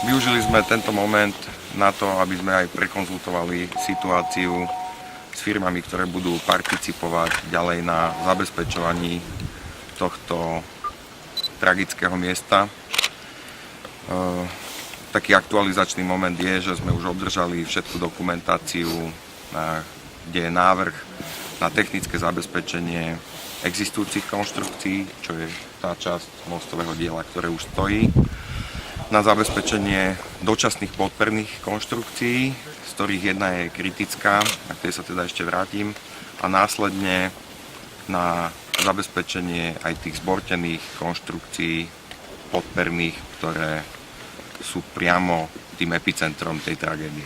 Využili sme tento moment na to, aby sme aj prekonzultovali situáciu s firmami, ktoré budú participovať ďalej na zabezpečovaní tohto tragického miesta. Taký aktualizačný moment je, že sme už obdržali všetku dokumentáciu, kde je návrh na technické zabezpečenie existujúcich konštrukcií, čo je tá časť mostového diela, ktoré už stojí, na zabezpečenie dočasných podperných konštrukcií, z ktorých jedna je kritická, na ktorej sa teda ešte vrátim, a následne na zabezpečenie aj tých zbortených konštrukcií podperných, ktoré sú priamo tým epicentrom tej tragédie.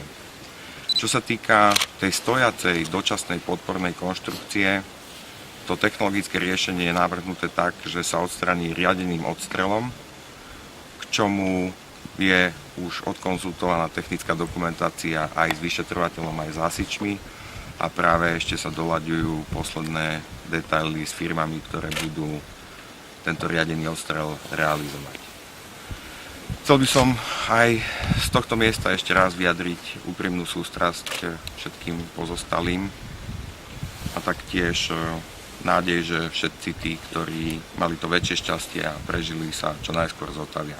Čo sa týka tej stojacej dočasnej podpornej konštrukcie, to technologické riešenie je navrhnuté tak, že sa odstraní riadeným odstrelom, k čomu je už odkonzultovaná technická dokumentácia aj s vyšetrovateľom, aj s hasičmi a práve ešte sa doľaďujú posledné detaily s firmami, ktoré budú tento riadený odstrel realizovať. Chcel by som aj z tohto miesta ešte raz vyjadriť úprimnú sústrasť všetkým pozostalým a taktiež nádej, že všetci tí, ktorí mali to väčšie šťastie a prežili, sa čo najskôr zotavia.